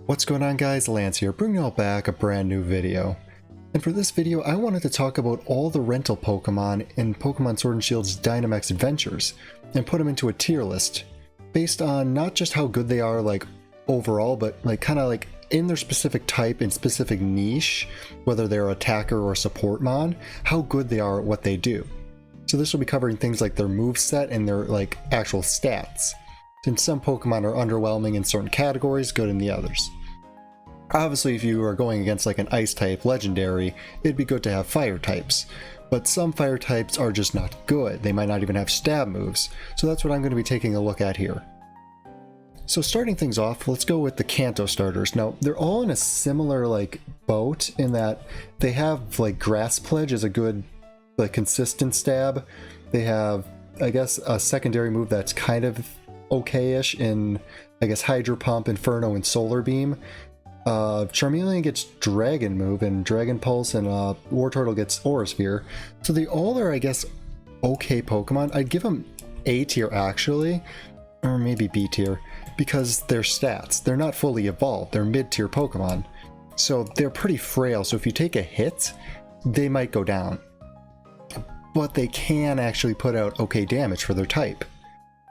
What's going on guys, Lance here, bringing y'all back a brand new video. And for this video I wanted to talk about all the rental Pokemon in Pokemon Sword and Shield's Dynamax Adventures and put them into a tier list based on not just how good they are like overall, but like kind of like in their specific type and specific niche, whether they're attacker or support mon, how good they are at what they do. So this will be covering things like their moveset and their like actual stats, since some Pokemon are underwhelming in certain categories, good in the others. Obviously, if you are going against like an ice type legendary, it'd be good to have fire types. But some fire types are just not good. They might not even have stab moves. So that's what I'm going to be taking a look at here. So starting things off, let's go with the Kanto starters. Now, they're all in a similar like boat in that they have like Grass Pledge as a good like consistent stab. They have, I guess, a secondary move that's kind of okay-ish in, I guess, Hydro Pump, Inferno, and Solar Beam. Charmeleon gets Dragon Move, and Dragon Pulse, and Wartortle gets Aura Sphere. So they all are, I guess, okay Pokemon. I'd give them A tier actually, or maybe B tier, because their stats, they're not fully evolved, they're mid-tier Pokemon. So they're pretty frail, so if you take a hit, they might go down. But they can actually put out okay damage for their type.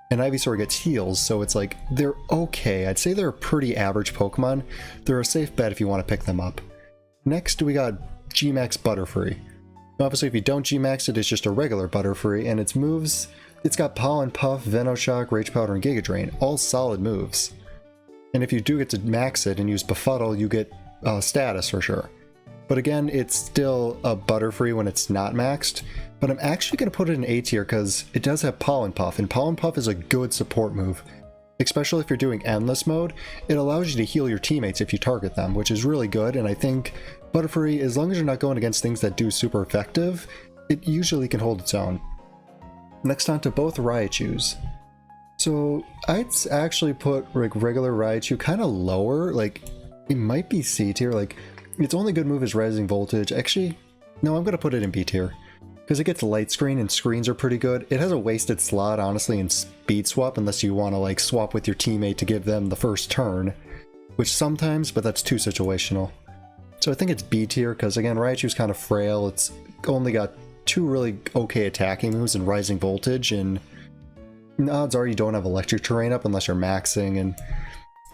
And Ivysaur gets heals, so it's like, they're okay. I'd say they're a pretty average Pokemon. They're a safe bet if you want to pick them up. Next, we got Gmax Butterfree. Obviously, if you don't Gmax it, it's just a regular Butterfree, and its moves, it's got Pollen Puff, Venoshock, Rage Powder, and Giga Drain, all solid moves. And if you do get to max it and use Befuddle, you get status for sure. But again, it's still a Butterfree when it's not maxed. But I'm actually going to put it in A tier because it does have Pollen Puff, and Pollen Puff is a good support move. Especially if you're doing Endless mode, it allows you to heal your teammates if you target them, which is really good, and I think Butterfree, as long as you're not going against things that do super effective, it usually can hold its own. Next on to both Raichus. So I'd actually put like regular Raichu kind of lower, like it might be C tier, like its only good move is Rising Voltage. Actually, no, I'm going to put it in B tier. Because it gets Light Screen and screens are pretty good. It has a wasted slot, honestly, in Speed Swap, unless you want to like swap with your teammate to give them the first turn. Which sometimes, but that's too situational. So I think it's B tier, because again, Raichu's kind of frail. It's only got two really okay attacking moves in Rising Voltage, and odds are you don't have Electric Terrain up unless you're maxing,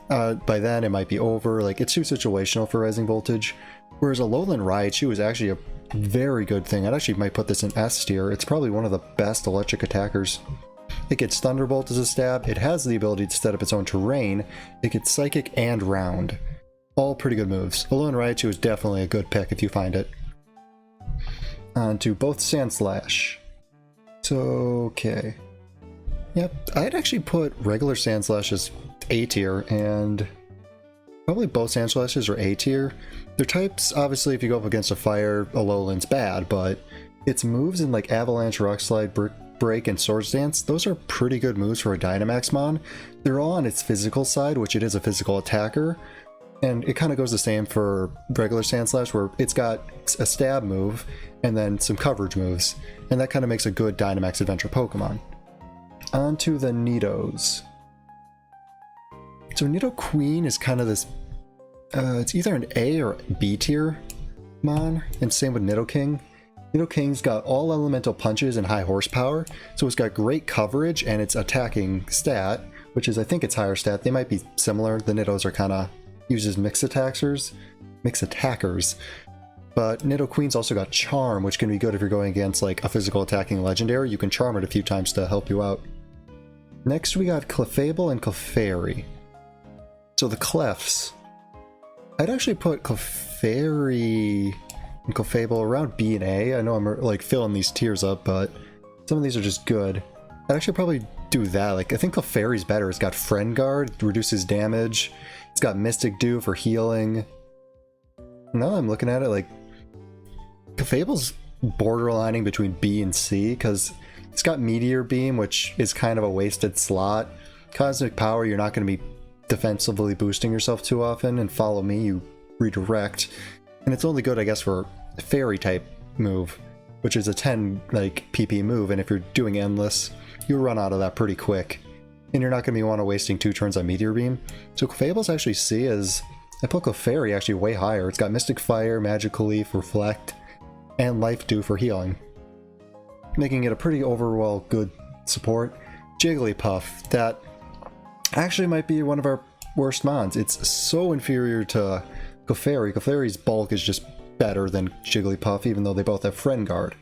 and by then it might be over. Like, it's too situational for Rising Voltage. Whereas a Lowland Raichu is actually a very good thing. I'd actually might put this in S tier. It's probably one of the best electric attackers. It gets Thunderbolt as a stab. It has the ability to set up its own terrain. It gets Psychic and Round. All pretty good moves. A Lowland Raichu is definitely a good pick if you find it. On to both Sandslash. So, okay. Yep, I'd actually put regular Sandslash as A tier, and probably both Sandslashes are A tier. Their types, obviously, if you go up against a fire, a Lowland's bad, but its moves in like Avalanche, Rock Slide, Break, and Swords Dance, those are pretty good moves for a Dynamax Mon. They're all on its physical side, which it is a physical attacker, and it kind of goes the same for regular Sandslash, where it's got a stab move and then some coverage moves, and that kind of makes a good Dynamax Adventure Pokemon. On to the Nidos. So Nidoqueen is kind of this, it's either an A or B tier mon, and same with Nidoking. Nidoking's got all elemental punches and high horsepower, so it's got great coverage and its attacking stat, which is I think its higher stat. They might be similar. The Nidos are kind of uses mix attackers, but Nidoqueen's also got Charm, which can be good if you're going against like a physical attacking legendary. You can charm it a few times to help you out. Next we got Clefable and Clefairy. So the Clefs, I'd actually put Clefairy and Clefable around B and A. I know I'm like filling these tiers up, but some of these are just good. I'd actually probably do that. Like, I think Clefairy's better. It's got Friend Guard, reduces damage. It's got Mystic Dew for healing. Now that I'm looking at it, like, Clefable's borderlining between B and C, because it's got Meteor Beam, which is kind of a wasted slot. Cosmic Power, you're not going to be defensively boosting yourself too often, and Follow Me, you redirect, and it's only good I guess for a fairy type move, which is a 10 like PP move, and if you're doing Endless you run out of that pretty quick. and you're not going to be wasting 2 turns on Meteor Beam. So Clefable's actually C as I put Clefairy actually way higher. It's got Mystic Fire, Magical Leaf, Reflect, and Life Dew for healing, making it a pretty overall good support. Jigglypuff, that actually might be one of our worst mons. It's so inferior to Clefairy. Clefairy's bulk is just better than Jigglypuff, even though they both have Friend Guard.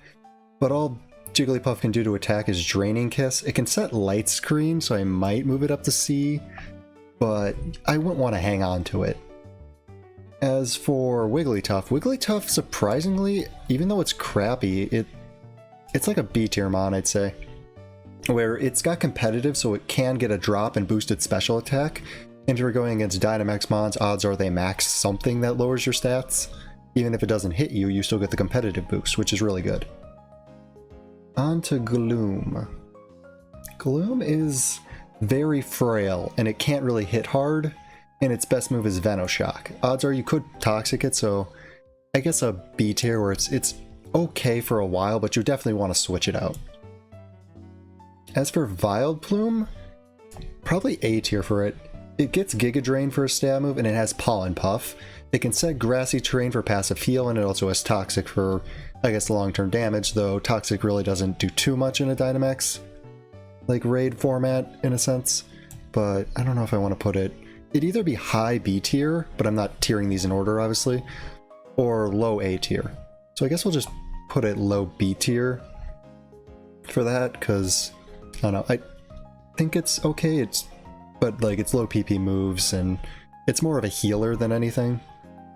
But all Jigglypuff can do to attack is Draining Kiss. It can set Light Screen, so I might move it up to C, but I wouldn't want to hang on to it. As for Wigglytuff, Wigglytuff, surprisingly, even though it's crappy, it's like a B tier mon, I'd say. Where it's got competitive, so it can get a drop and boost its special attack. And if you're going against Dynamax mons, odds are they max something that lowers your stats. Even if it doesn't hit you, you still get the competitive boost, which is really good. On to Gloom. Gloom is very frail, and it can't really hit hard, and its best move is Venoshock. Odds are you could Toxic it, so I guess a B tier where it's okay for a while, but you definitely want to switch it out. As for Vileplume, probably A tier for it. It gets Giga Drain for a stab move, and it has Pollen Puff. It can set Grassy Terrain for passive heal, and it also has Toxic for, I guess, long-term damage, though Toxic really doesn't do too much in a Dynamax, like, raid format, in a sense. But I don't know if I want to put it... It'd either be high B tier, but I'm not tiering these in order, obviously, or low A tier. So I guess we'll just put it low B tier for that, because... I don't know, I think it's okay, but like it's low PP moves and it's more of a healer than anything.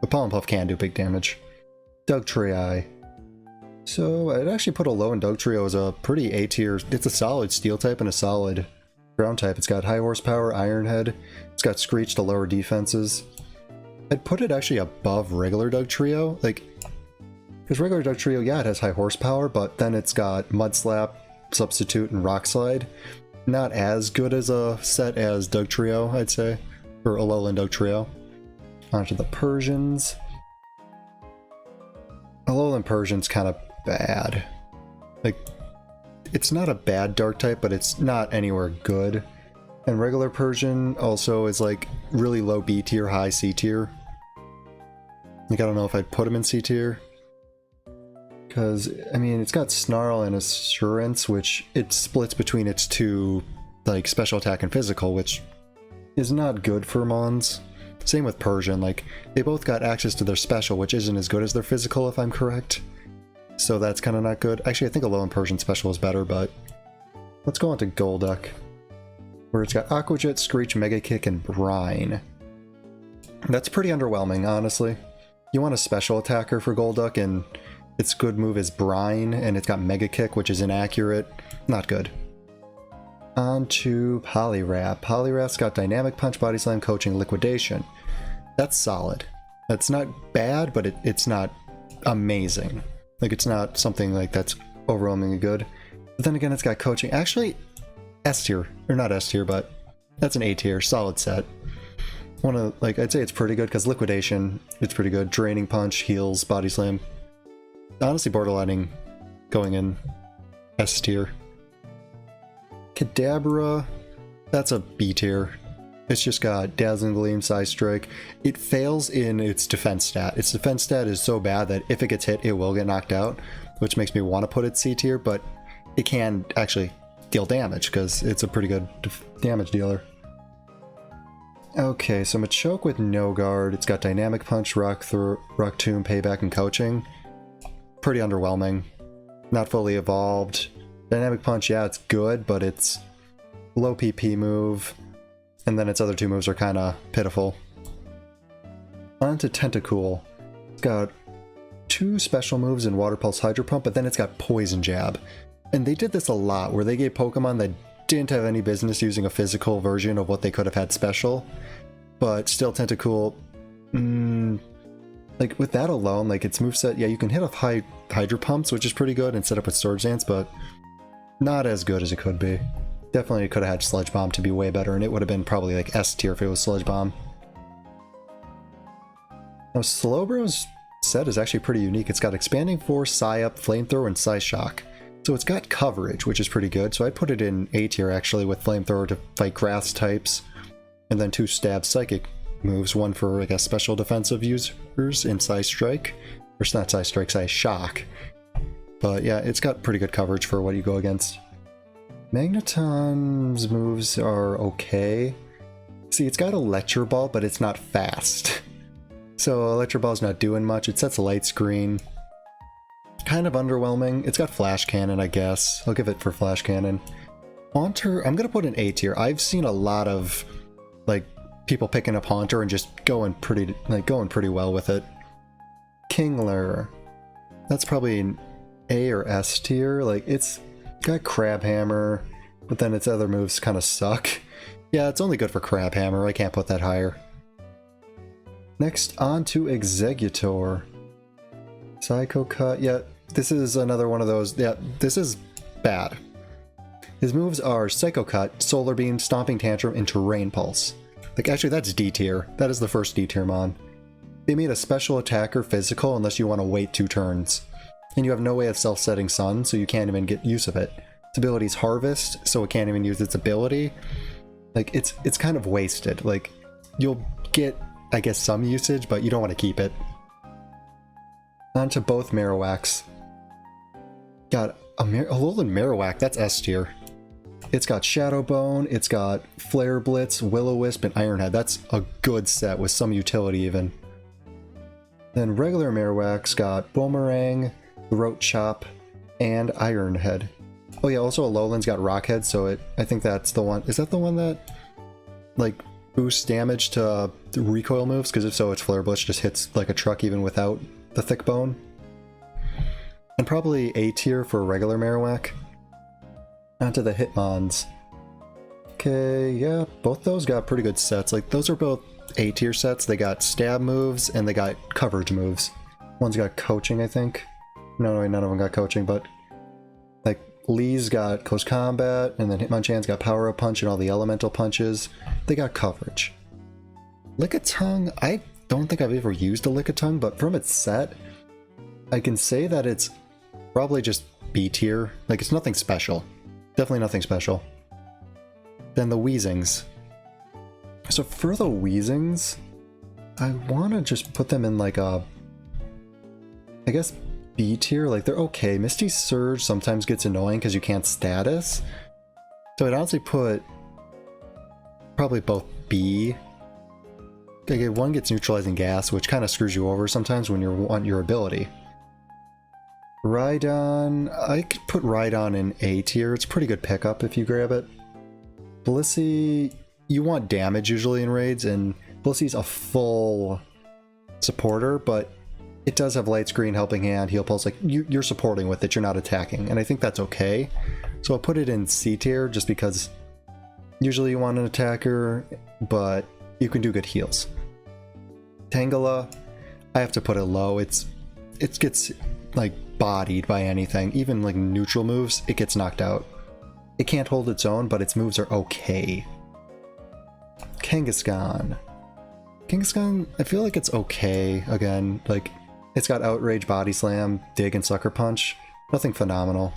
But Pollen Puff can do big damage. Dugtrio. So I'd actually put a low in Dugtrio as a pretty A tier. It's a solid steel type and a solid ground type. It's got high horsepower, Iron Head. It's got Screech to lower defenses. I'd put it actually above regular Dugtrio, like, because regular Dugtrio, yeah, it has high horsepower, but then it's got Mud Slap, Substitute, and Rock Slide. Not as good as a set as Dugtrio, I'd say, or Alolan Dugtrio. Onto the Persians. Alolan Persian's kind of bad. Like, it's not a bad dark type, but it's not anywhere good. And regular Persian also is like really low B tier, high C tier. Like, I don't know if I'd put him in C tier. Because, I mean, it's got Snarl and Assurance, which it splits between its two, like, special attack and physical, which is not good for mons. Same with Persian, like, they both got access to their special, which isn't as good as their physical, if I'm correct. So that's kind of not good. Actually, I think Alolan Persian special is better, but let's go on to Golduck, where it's got Aqua Jet, Screech, Mega Kick, and Brine. That's pretty underwhelming, honestly. You want a special attacker for Golduck, and its good move is Brine, and it's got Mega Kick, which is inaccurate. Not good. On to Poliwrath. Poliwrath's got Dynamic Punch, Body Slam, Coaching, Liquidation. That's solid. That's not bad, but it's not amazing. Like, it's not something like that's overwhelmingly good. But then again, it's got Coaching. Actually, S tier. Or not S tier, but that's an A tier. Solid set. I'd say it's pretty good, because Liquidation, it's pretty good. Draining Punch, Heals, Body Slam. Honestly, borderlining going in S tier. Kadabra, that's a B tier. It's just got Dazzling Gleam, Side Strike. It fails in its defense stat. Its defense stat is so bad that if it gets hit, it will get knocked out, which makes me want to put it C tier, but it can actually deal damage because it's a pretty good damage dealer. Okay, so Machoke with no guard. It's got Dynamic Punch, Rock Tomb, Payback, and Coaching. Pretty underwhelming. Not fully evolved. Dynamic Punch, yeah, it's good, but it's low PP move, and then its other two moves are kind of pitiful. On to Tentacool. It's got two special moves in Water Pulse, Hydro Pump, but then it's got Poison Jab. And they did this a lot, where they gave Pokemon that didn't have any business using a physical version of what they could have had special, but still Tentacool, like, with that alone, like, its moveset, yeah, you can hit off Hydro Pumps, which is pretty good, and set up with Surge Dance, but not as good as it could be. Definitely could have had Sludge Bomb to be way better, and it would have been probably, like, S tier if it was Sludge Bomb. Now, Slowbro's set is actually pretty unique. It's got Expanding Force, Psy-Up, Flamethrower, and Psyshock. So it's got coverage, which is pretty good, so I'd put it in A tier, actually, with Flamethrower to fight Grass types, and then 2 Stab Psychic moves. One for, I guess, special defensive users in Psy Strike. Or it's not Psy Strike, Psy Shock. But yeah, it's got pretty good coverage for what you go against. Magneton's moves are okay. See, it's got Electro Ball, but it's not fast. So Electro Ball's not doing much. It sets a light screen. Kind of underwhelming. It's got Flash Cannon, I guess. I'll give it for Flash Cannon. Haunter, I'm gonna put an A tier. I've seen a lot of like people picking up Haunter and just going pretty well with it. Kingler, that's probably an A or S tier. Like, it's got Crab Hammer, but then its other moves kind of suck. Yeah, it's only good for Crab Hammer. I can't put that higher. Next, on to Exeggutor. Psycho Cut. Yeah, this is another one of those. Yeah, this is bad. His moves are Psycho Cut, Solar Beam, Stomping Tantrum, and Terrain Pulse. Like, actually, that's D tier. That is the first D tier mon. They made a special attacker physical unless you want to wait 2 turns. And you have no way of self-setting Sun, so you can't even get use of it. Its ability is Harvest, so it can't even use its ability. Like, it's kind of wasted. Like, you'll get, I guess, some usage, but you don't want to keep it. On to both Marowaks. Got a Alolan Marowak, that's S tier. It's got Shadow Bone, it's got Flare Blitz, Will-O-Wisp, and Iron Head. That's a good set with some utility even. Then regular Marowak's got Boomerang, Throat Chop, and Iron Head. Oh yeah, also Alolan's got Rock Head, so I think that's the one. Is that the one that, like, boosts damage to recoil moves? Because if so, its Flare Blitz just hits like a truck even without the thick bone. And probably A tier for regular Marowak. Onto the Hitmons. Okay, yeah, both those got pretty good sets. Like, those are both A tier sets. They got stab moves and they got coverage moves. One's got coaching, I think. No, none of them got coaching, but like Lee's got close combat, and then Hitmonchan's got power up punch and all the elemental punches. They got coverage. Lickitung, I don't think I've ever used a Lickitung, but from its set, I can say that it's probably just B tier. Like, it's nothing special. Definitely nothing special. Then the Weezings. So for the Weezings, I want to just put them in like a, I guess, B tier. Like, they're okay. Misty Surge sometimes gets annoying because you can't status. So I'd honestly put probably both B. Okay, one gets Neutralizing Gas, which kind of screws you over sometimes when you want your ability. Rhydon, I could put Rhydon in A tier. It's a pretty good pickup if you grab it. Blissey, you want damage usually in raids, and Blissey's a full supporter, but it does have Light Screen, Helping Hand, Heal Pulse. Like, you're supporting with it, you're not attacking, and I think that's okay. So I'll put it in C tier just because usually you want an attacker, but you can do good heals. Tangela, I have to put it low. It gets like bodied by anything, even like neutral moves, it gets knocked out. It can't hold its own, but its moves are okay. Kangaskhan. Kangaskhan, I feel like it's okay. Again, like, it's got Outrage, Body Slam, Dig, and Sucker Punch. Nothing phenomenal.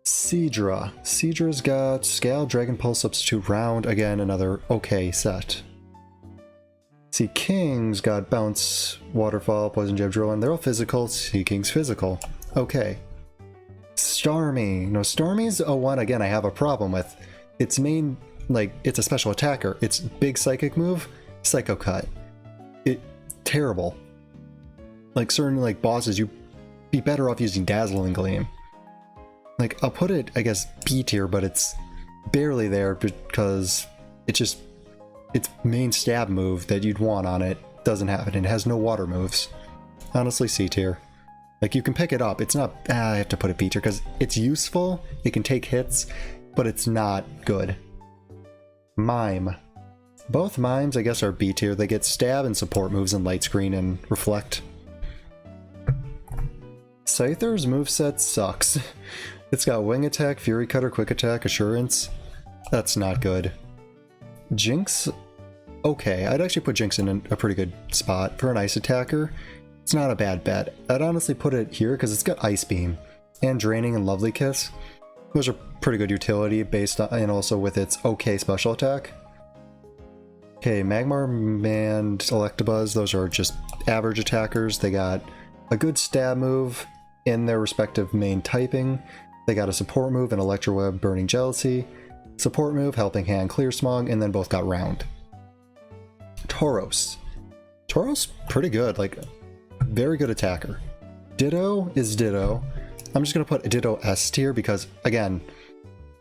Seadra. Seadra's got Scale, Dragon Pulse, Substitute, Round. Again, another okay set. Sea King's got Bounce, Waterfall, Poison Jab, Drill, and they're all physical. Sea King's physical. Okay. Starmie. No, Starmie's a one, again, I have a problem with. Its main, like, it's a special attacker. Its big psychic move, Psycho Cut. Terrible. Like, certain, like, bosses, you'd be better off using Dazzling Gleam. Like, I'll put it, I guess, B tier, but it's barely there because it's just, its main stab move that you'd want on it doesn't have it, and it has no water moves. Honestly, C tier. Like, you can pick it up. It's not, I have to put it B tier because it's useful, it can take hits, but it's not good. Mime. Both Mimes, I guess, are B tier. They get stab and support moves and Light Screen and Reflect. Scyther's moveset sucks. It's got Wing Attack, Fury Cutter, Quick Attack, Assurance. That's not good. Jinx, okay. I'd actually put Jinx in a pretty good spot. For an Ice Attacker, it's not a bad bet. I'd honestly put it here because it's got Ice Beam and Draining and Lovely Kiss. Those are pretty good utility based on, and also with its okay special attack. Okay, Magmar and Electabuzz, those are just average attackers. They got a good stab move in their respective main typing. They got a support move in Electro Web, Burning Jealousy, support move, Helping Hand, Clear Smog, and then both got Round. Tauros. Tauros, pretty good, like, very good attacker. Ditto is Ditto. I'm just going to put Ditto S tier because, again,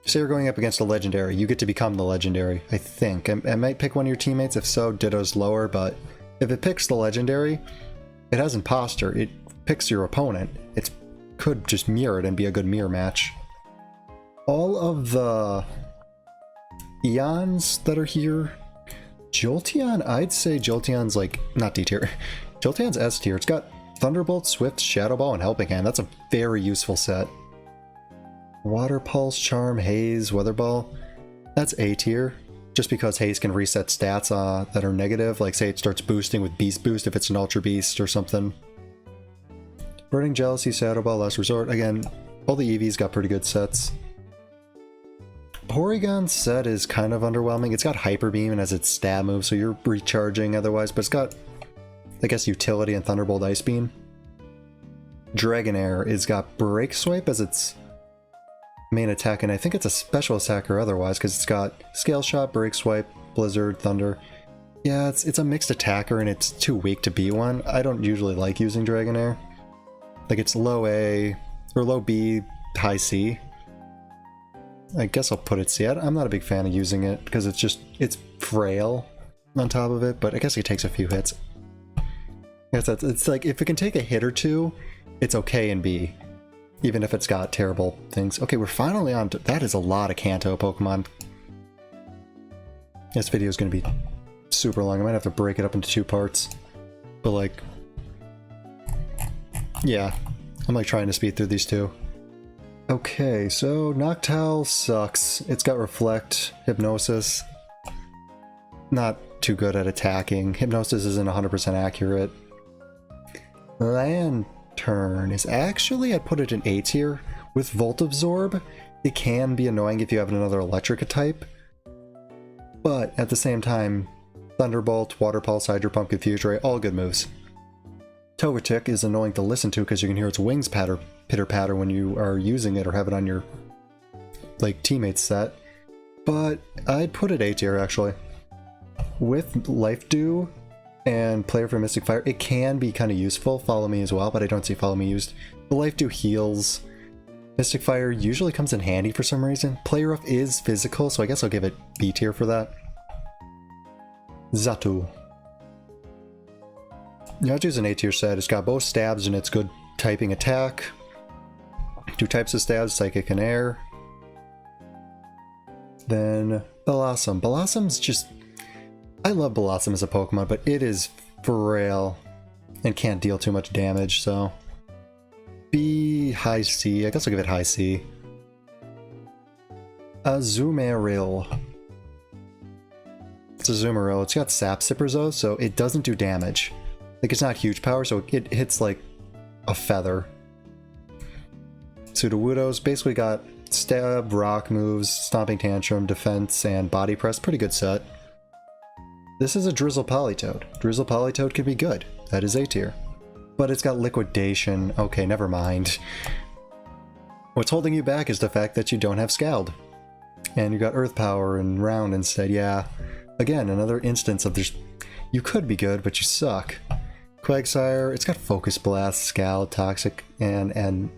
say you're going up against a legendary, you get to become the legendary, I think. I might pick one of your teammates, if so, Ditto's lower, but if it picks the legendary, it has Imposter, it picks your opponent. It could just mirror it and be a good mirror match. All of the Eons that are here, Jolteon, I'd say Jolteon's like, not D tier, Jolteon's S tier. It's got Thunderbolt, Swift, Shadow Ball, and Helping Hand. That's a very useful set. Water Pulse, Charm, Haze, Weather Ball. That's A tier, just because Haze can reset stats that are negative, like say it starts boosting with Beast Boost if it's an Ultra Beast or something. Burning Jealousy, Shadow Ball, Last Resort. Again, all the Eevees got pretty good sets. Porygon's set is kind of underwhelming. It's got Hyper Beam and has its stab move, so you're recharging otherwise, but it's got, I guess, Utility and Thunderbolt Ice Beam. Dragonair has got Break Swipe as its main attack, and I think it's a special attacker otherwise, because it's got Scale Shot, Break Swipe, Blizzard, Thunder. Yeah, it's a mixed attacker, and it's too weak to be one. I don't usually like using Dragonair. Like, it's low A, or low B, high C. I guess I'll put it C. I'm not a big fan of using it, because it's frail on top of it, but I guess it takes a few hits. I guess it's like, if it can take a hit or two, it's okay in B, even if it's got terrible things. Okay, we're finally on to, that is a lot of Kanto Pokemon. This video is going to be super long. I might have to break it up into 2 parts, but like, yeah, I'm like trying to speed through these 2. Okay, so Noctowl sucks. It's got Reflect, Hypnosis. Not too good at attacking. Hypnosis isn't 100% accurate. Lantern is actually, I'd put it in A tier. With Volt Absorb, it can be annoying if you have another electric type. But at the same time, Thunderbolt, Water Pulse, Hydro Pump, Confuse Ray, all good moves. Togetic is annoying to listen to because you can hear its wings pitter-patter when you are using it or have it on your like teammates set. But I'd put it A tier actually. With Life Dew and Player for Mystic Fire, it can be kind of useful. Follow Me as well, but I don't see Follow Me used. The Life Dew heals. Mystic Fire usually comes in handy for some reason. Play Rough is physical, so I guess I'll give it B tier for that. Xatu. Xatu's an A tier set. It's got both stabs and it's good typing attack. 2 types of stabs, Psychic and Air. Then Blossom. Blossom's just... I love Blossom as a Pokemon, but it is frail and can't deal too much damage, so... B, high C. I guess I'll give it high C. Azumarill. It's Azumarill. It's got Sap Sippers though, so it doesn't do damage. Like, it's not huge power, so it hits like a feather. Sudowoodo's basically got Stab, Rock moves, Stomping Tantrum, Defense, and Body Press. Pretty good set. This is a Drizzle Politoed. Drizzle Politoed can be good. That is A tier. But it's got Liquidation. Okay, never mind. What's holding you back is the fact that you don't have Scald. And you got Earth Power and Round instead. Yeah. Again, another instance of there's... You could be good, but you suck. Quagsire, it's got Focus Blast, Scald, Toxic, and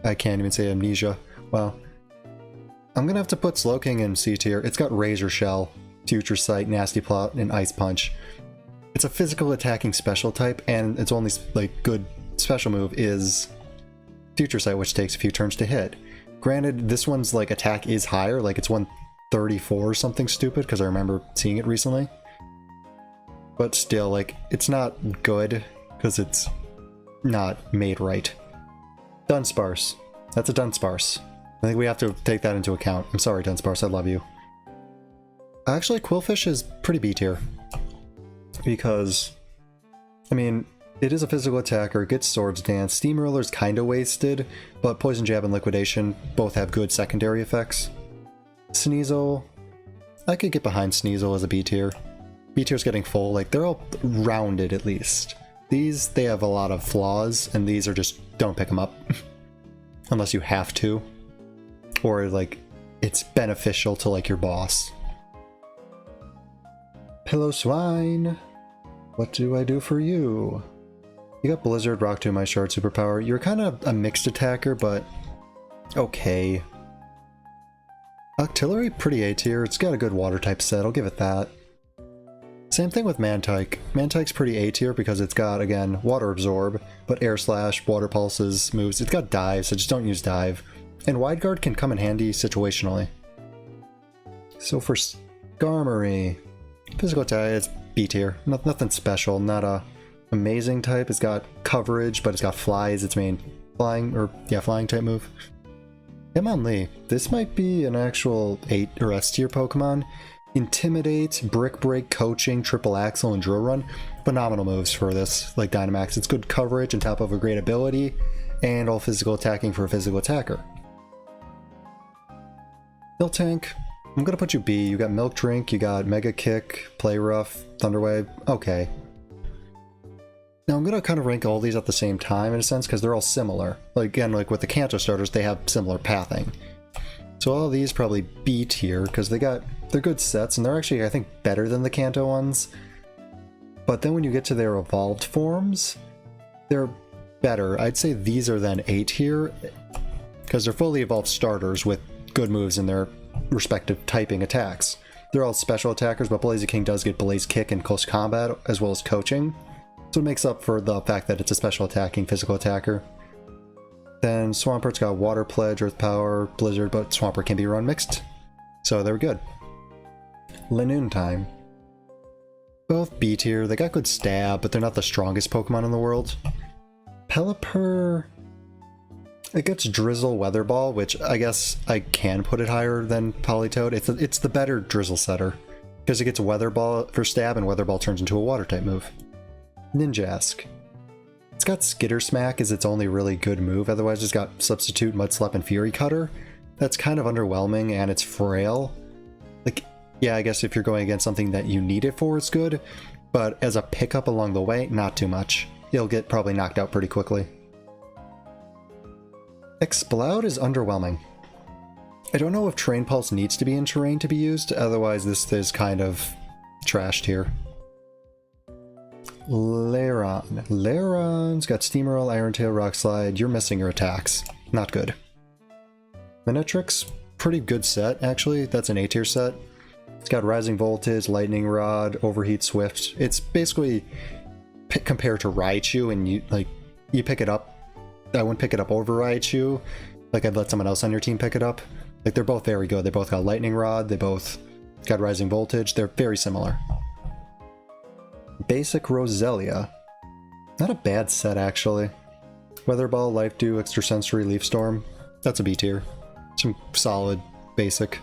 I can't even say Amnesia. Well, I'm gonna have to put Slowking in C tier. It's got Razor Shell, Future Sight, Nasty Plot, and Ice Punch. It's a physical attacking special type, and its only like good special move is Future Sight, which takes a few turns to hit. Granted, this one's like attack is higher, like it's 134 or something stupid, because I remember seeing it recently. But still, like, it's not good, because it's not made right. Dunsparce. That's a Dunsparce. I think we have to take that into account. I'm sorry, Dunsparce, I love you. Actually, Quillfish is pretty B tier. Because, I mean, it is a physical attacker, it gets Swords Dance. Steamroller's kinda wasted, but Poison Jab and Liquidation both have good secondary effects. Sneasel. I could get behind Sneasel as a B tier. B tier's getting full. Like, they're all rounded at least. These, they have a lot of flaws, and these are just, don't pick them up. Unless you have to. Or, like, it's beneficial to, like, your boss. Pillow Swine! What do I do for you? You got Blizzard, Rock Tomb, Ice Shard, Superpower. You're kind of a mixed attacker, but okay. Octillery, pretty A tier. It's got a good water type set, I'll give it that. Same thing with Mantike. Mantike's pretty A tier because it's got, again, Water Absorb, but Air Slash, Water Pulses, moves. It's got Dive, so just don't use Dive. And Wide Guard can come in handy situationally. So for Skarmory, physical attack, it's B tier. Nothing special, not a amazing type. It's got coverage, but it's got Fly as its main flying type move. Hitmonlee, this might be an actual 8 or S tier Pokemon. Intimidate, Brick Break, Coaching, Triple Axle, and Drill Run. Phenomenal moves for this, like Dynamax. It's good coverage on top of a great ability, and all physical attacking for a physical attacker. Miltank, I'm gonna put you B. You got Milk Drink, you got Mega Kick, Play Rough, Thunder Wave. Okay. Now I'm gonna kind of rank all these at the same time in a sense because they're all similar. Like, again, like with the Kanto starters, they have similar pathing. So all of these probably B tier because they're good sets and they're actually, I think, better than the Kanto ones. But then when you get to their evolved forms, they're better. I'd say these are then A tier because they're fully evolved starters with good moves in their respective typing attacks. They're all special attackers, but Blaziken does get Blaze Kick in close combat as well as coaching. So it makes up for the fact that it's a special attacking physical attacker. Then Swampert's got Water Pledge, Earth Power, Blizzard, but Swampert can be run mixed. So they're good. Linoon time. Both B tier, they got good stab, but they're not the strongest Pokemon in the world. Pelipper, it gets Drizzle Weather Ball, which I guess I can put it higher than Politoed. It's the better Drizzle setter, because it gets Weather Ball for stab and Weather Ball turns into a water type move. Ninjask. It's got Skitter Smack as its only really good move, otherwise it's got Substitute, Mud Slap, and Fury Cutter. That's kind of underwhelming and it's frail. Like, yeah, I guess if you're going against something that you need it for, it's good, but as a pickup along the way, not too much. You'll get probably knocked out pretty quickly. Exploud is underwhelming. I don't know if Terrain Pulse needs to be in terrain to be used, otherwise this is kind of trashed here. Lairon. Lairon's got Steamroll, Iron Tail, Rock Slide. You're missing your attacks. Not good. Minatrix, pretty good set, actually. That's an A tier set. It's got Rising Voltage, Lightning Rod, Overheat Swift. It's basically compared to Raichu, and you pick it up. I wouldn't pick it up over Raichu. Like, I'd let someone else on your team pick it up. Like, they're both very good. They both got Lightning Rod. They both got Rising Voltage. They're very similar. Basic Roselia. Not a bad set, actually. Weather Ball, Life Dew, Extrasensory, Leaf Storm. That's a B tier. Some solid basic.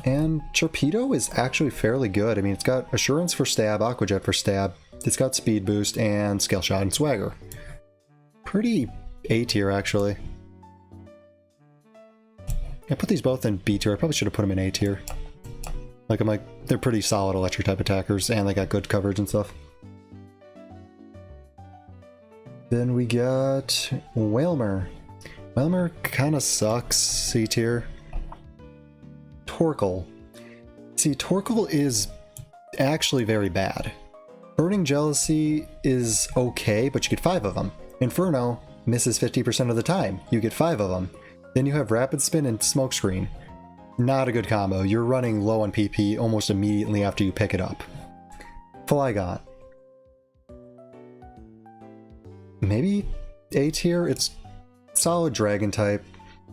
And Torpedo is actually fairly good. I mean, it's got Assurance for stab, Aqua Jet for stab. It's got Speed Boost and Scale Shot and Swagger. Pretty A tier, actually. I put these both in B tier. I probably should have put them in A tier. Like, they're pretty solid electric type attackers, and they got good coverage and stuff. Then we got Wailmer. Wailmer kind of sucks, C tier. Torkoal. See, Torkoal is actually very bad. Burning Jealousy is okay, but you get 5 of them. Inferno misses 50% of the time. You get 5 of them. Then you have Rapid Spin and Smokescreen. Not a good combo. You're running low on PP almost immediately after you pick it up. Flygon. Maybe A tier? It's solid Dragon type.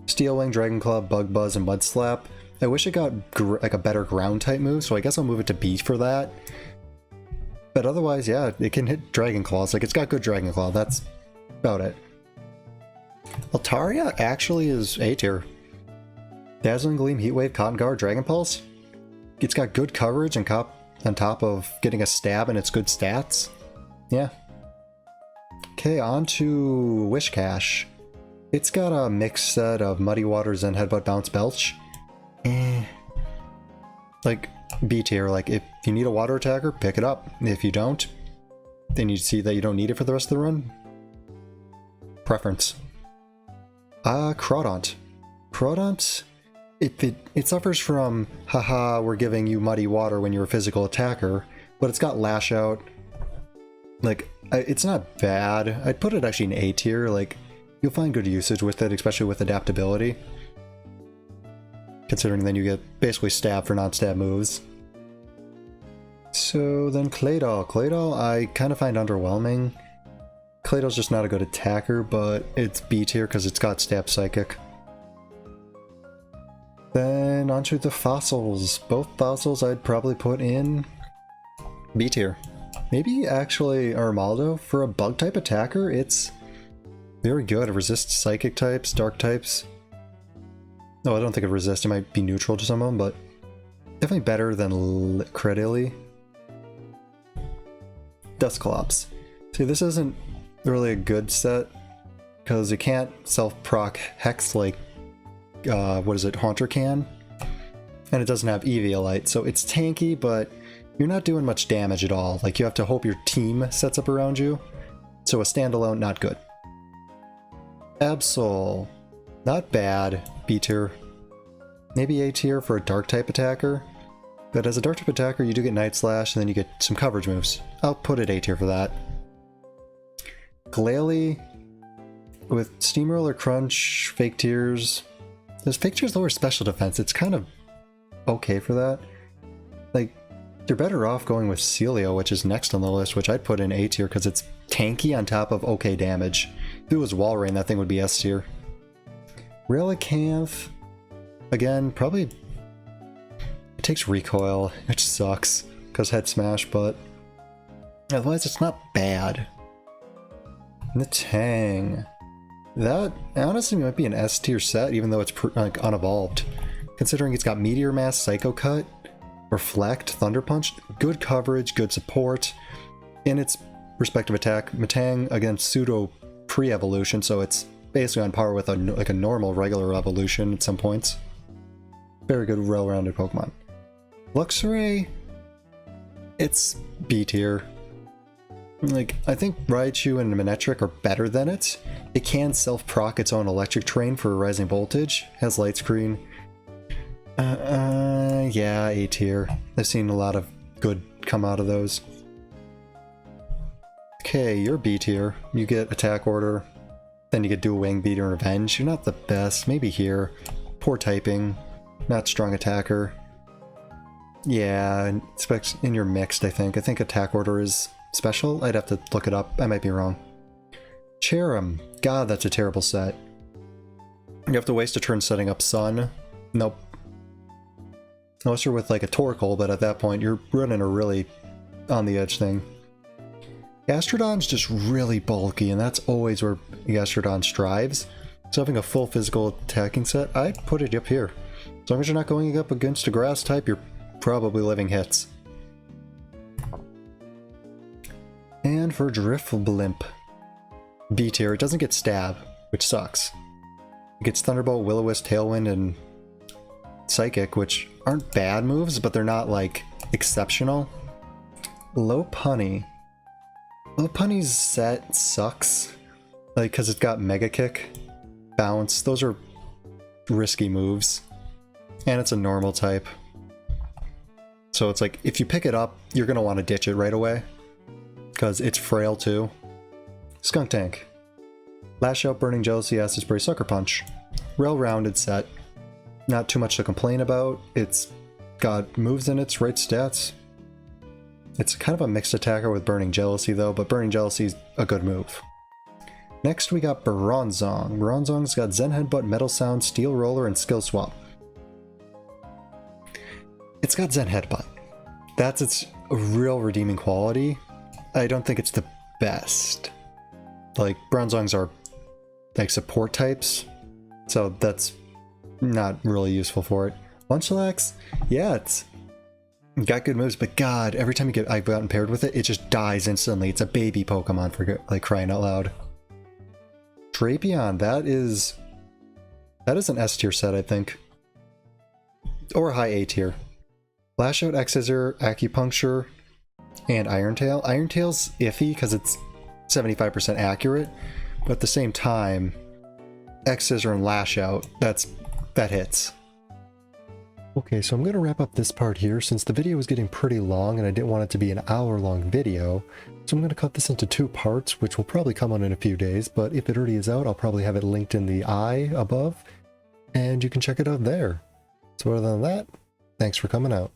Steel Wing, Dragon Club, Bug Buzz, and Mud Slap. I wish it got like a better ground type move, so I guess I'll move it to B for that. But otherwise, yeah, it can hit Dragon Claws. Like, it's got good Dragon Claw. That's about it. Altaria actually is A tier. Dazzling Gleam, Heatwave, Cotton Guard, Dragon Pulse. It's got good coverage and on top of getting a stab and its good stats. Yeah. Okay, on to Wishcash. It's got a mixed set of Muddy Waters and Headbutt, Bounce, Belch. Like, B tier. Like, if you need a water attacker, pick it up. If you don't, then you see that you don't need it for the rest of the run. Preference. Crawdaunt. Crawdaunt, it suffers from, haha, we're giving you muddy water when you're a physical attacker, but it's got Lash Out. Like, it's not bad. I'd put it actually in A tier. Like, you'll find good usage with it, especially with adaptability. Considering then you get basically stab for non-stab moves. So then Claydol. Claydol I kind of find underwhelming. Claydol's just not a good attacker, but it's B tier because it's got stab psychic. Then onto the fossils. Both fossils I'd probably put in B tier. Maybe actually Armaldo for a bug type attacker. It's very good. It resists psychic types, dark types. No, I don't think it resists. It might be neutral to some of them, but definitely better than Credilly. Dusclops. See, this isn't really a good set because it can't self-proc Hex like what is it, Haunter can, and it doesn't have Eviolite, so it's tanky, but you're not doing much damage at all. Like, you have to hope your team sets up around you, so a standalone, not good. Absol, not bad, B tier. Maybe A tier for a dark type attacker, but as a dark type attacker you do get Night Slash and then you get some coverage moves. I'll put it A tier for that. Glalie, with Steamroller Crunch, Fake Tears. Does Fake Tears lower special defense? It's kind of okay for that. Like, you're better off going with Celio, which is next on the list, which I'd put in A tier because it's tanky on top of okay damage. If it was Walrein, that thing would be S tier. Relicanth, again, probably it takes recoil, which sucks because head smash, but otherwise it's not bad. Natang. That honestly might be an S tier set, even though it's like unevolved. Considering it's got Meteor Mass, Psycho Cut, Reflect, Thunder Punch, good coverage, good support. In its respective attack, Matang against pseudo pre-evolution, so it's basically on par with a normal regular evolution at some points. Very good, well-rounded Pokemon. Luxray, it's B tier. Like, I think Raichu and Manectric are better than it. It can self-proc its own electric train for Rising Voltage, has Light Screen. Yeah, A tier. I've seen a lot of good come out of those. Okay, you're B tier. You get Attack Order, then you get Dual Wing, Beat, and Revenge. You're not the best, maybe here. Poor typing, not strong attacker. Yeah, in your mixed, I think. I think Attack Order is special? I'd have to look it up. I might be wrong. Cherrim. God, that's a terrible set. You have to waste a turn setting up Sun. Nope. Unless you're with like a Torkoal, but at that point you're running a really on the edge thing. Gastrodon's just really bulky, and that's always where Gastrodon strives. So having a full physical attacking set, I'd put it up here. As long as you're not going up against a grass type, you're probably living hits. And for Drifblimp, B tier. It doesn't get Stab, which sucks. It gets Thunderbolt, Will-O-Wisp, Tailwind, and Psychic, which aren't bad moves, but they're not, like, exceptional. Lopunny. Lopunny's set sucks. Like, because it's got Mega Kick, Bounce. Those are risky moves. And it's a normal type. So it's like, if you pick it up, you're going to want to ditch it right away. Because it's frail too. Skunk Tank. Lash Out, Burning Jealousy, Acid Spray, Sucker Punch. Well-rounded set. Not too much to complain about. It's got moves in its right stats. It's kind of a mixed attacker with Burning Jealousy though, but Burning Jealousy is a good move. Next we got Bronzong. Bronzong's got Zen Headbutt, Metal Sound, Steel Roller, and Skill Swap. It's got Zen Headbutt. That's its real redeeming quality. I don't think it's the best. Like, Bronzongs are like support types, so that's not really useful for it. Munchlax, yeah, it's got good moves, but god, every time I've gotten paired with it, it just dies instantly. It's a baby Pokemon, for like crying out loud. Drapion, that is an S tier set, I think. Or high A tier. Lash Out, X-Scissor, Acupuncture, and Iron Tail. Iron Tail's iffy because it's 75% accurate, but at the same time, X-Scissor and Lash Out, that hits. Okay, so I'm going to wrap up this part here since the video was getting pretty long and I didn't want it to be an hour-long video. So I'm going to cut this into 2 parts, which will probably come out in a few days, but if it already is out, I'll probably have it linked in the eye above, and you can check it out there. So other than that, thanks for coming out.